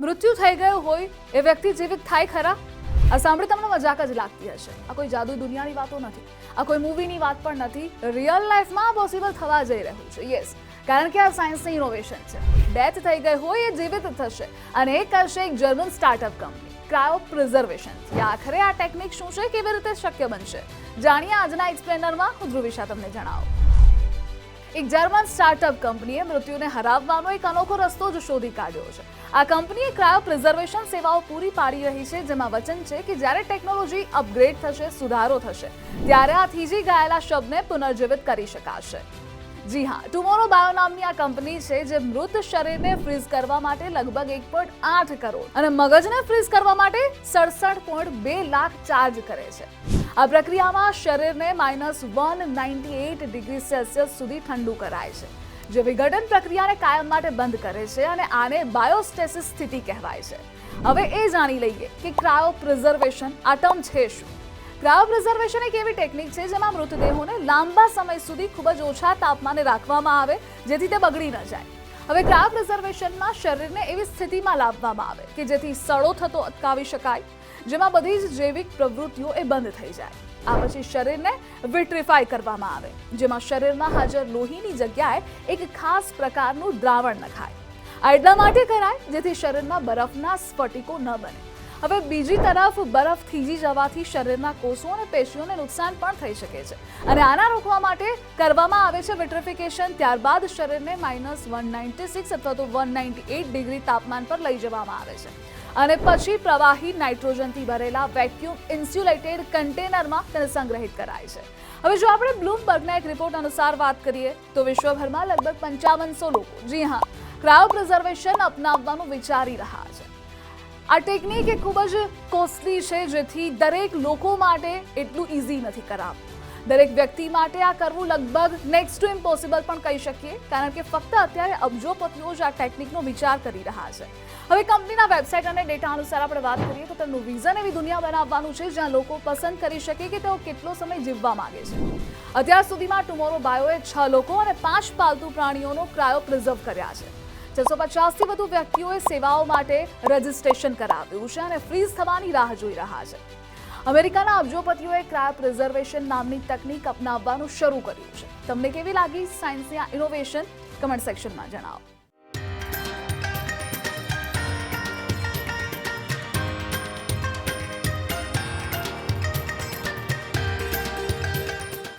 મૃત્યુ થઈ ગયું હોય એ વ્યક્તિ જીવિત થાય ખરા? આ સાંભળી તમને મજાક જ લાગતી હશે. આ કોઈ જાદુ દુનિયાની વાતો નથી, આ કોઈ મૂવીની વાત પણ નથી. રિયલ લાઈફમાં પોસિબલ થવા જઈ રહ્યું છે. યસ, કારણ કે આ સાયન્સની ઇનોવેશન છે. ડેથ થઈ ગઈ હોય એ જીવિત થશે અને એ કરશે એક જર્મન સ્ટાર્ટઅપ કંપની ક્રાયો પ્રિઝર્વેશનથી. આખરે આ ટેકનિક શું છે, કેવી રીતે શક્ય બનશે, જાણીએ આજના એક્સપ્લેનરમાં. હું ધ્રુવિશા તમને જણાવું. એક જર્મન સ્ટાર્ટઅપ કંપનીએ મૃત્યુને હરાવવાનો એક અનોખો રસ્તો જ શોધી કાઢ્યો છે. આ કંપનીએ ક્રાયો પ્રિઝર્વેશન સેવાઓ પૂરી પાડી રહી છે, જેમાં વચન છે કે જ્યારે ટેકનોલોજી અપગ્રેડ થશે, સુધારો થશે, ત્યારે આ થીજી ગયેલા શબને પુનર્જીવિત કરી શકાશે. જી હા, ટુમોરો બાયો નામની આ કંપની છે જે મૃત શરીરને ફ્રીઝ કરવા માટે લગભગ 1.8 કરોડ અને મગજને ફ્રીઝ કરવા માટે 67.2 લાખ ચાર્જ કરે છે. આ પ્રક્રિયામાં શરીરને -198 ડિગ્રી સેલ્સિયસ સુધી ઠંડુ કરાય છે, જે વિઘટન પ્રક્રિયાને કાયમ માટે બંધ કરે છે અને આને બાયોસ્ટેસિસ સ્થિતિ કહેવાય છે. હવે એ જાણી લઈએ કે ક્રાયો પ્રિઝર્વેશન આ ટર્મ છે શું. ક્રાયો પ્રિઝર્વેશન એક એવી ટેકનિક છે જેમાં મૃતદેહોને લાંબા સમય સુધી ખૂબ જ ઓછા તાપમાને રાખવામાં આવે જેથી તે બગડી ન જાય. હવે ક્રાયો પ્રિઝર્વેશનમાં શરીરને એવી સ્થિતિમાં લાવવામાં આવે કે જેથી સડો થતો અટકાવી શકાય, જેમાં બધી જ જૈવિક પ્રવૃત્તિઓ એ બંધ થઈ જાય. આ પછી શરીરને વિટ્રિફાય કરવામાં આવે, જેમાં શરીરમાં હાજર લોહીની જગ્યાએ એક ખાસ પ્રકારનું દ્રાવણ નખાય. આ એટલા માટે કરાય જેથી શરીરમાં બરફના સ્ફટિકો ન બને. હવે બીજી તરફ બરફ થીજી જવાથી શરીરના કોષો અને પેશીઓને નુકસાન પણ થઈ શકે છે અને આના રોકવા માટે કરવામાં આવે છે વિટ્રિફિકેશન. ત્યારબાદ શરીરને -196 અથવા તો 198 ડિગ્રી તાપમાન પર લઈ જવામાં આવે છે અને પછી પ્રવાહી નાઇટ્રોજનથી ભરેલા વેક્યુમ ઇન્સ્યુલેટેડ કન્ટેનરમાં તેને સંગ્રહિત કરાય છે. હવે જો આપણે બ્લૂમબર્ગના એક રિપોર્ટ અનુસાર વાત કરીએ તો વિશ્વભરમાં લગભગ 5500 લોકો, જી હા, ક્રાયો પ્રિઝર્વેશન અપનાવવાનું વિચારી રહ્યા છે. આ ટેકનિક એ ખૂબ જ કોસ્ટલી છે, જેથી દરેક લોકો માટે એટલું ઇઝી નથી કરાવવું. દરેક વ્યક્તિ માટે આ કરવું લગભગ નેક્સ્ટ ટુ ઇમ્પોસિબલ પણ કહી શકીએ, કારણ કે ફક્ત અત્યારે અબજોપતિઓ જ આ ટેકનિકનો વિચાર કરી રહ્યા છે. હવે કંપનીના વેબસાઇટ અને ડેટા અનુસાર આપણે વાત કરીએ તો તેમનું વિઝન એવી દુનિયા બનાવવાનું છે જ્યાં લોકો પસંદ કરી શકે કે તેઓ કેટલો સમય જીવવા માંગે છે. અત્યાર સુધીમાં ટુમોરો બાયોએ 6 લોકો અને 5 પાલતુ પ્રાણીઓનો ક્રાયો પ્રિઝર્વ કર્યા છે. 650થી વધુ વ્યક્તિઓએ સેવાઓ માટે રજીસ્ટ્રેશન કરાવ્યું છે અને ફ્રીઝ થવાની રાહ જોઈ રહ્યા છે. અમેરિકાના અબજોપતિઓએ ક્રાયો પ્રિઝર્વેશન નામની તકનીક અપનાવવાનું શરૂ કર્યું છે. તમને કેવી લાગી સાયન્સની આ ઇનોવેશન? કમેન્ટ સેક્શનમાં જણાવો.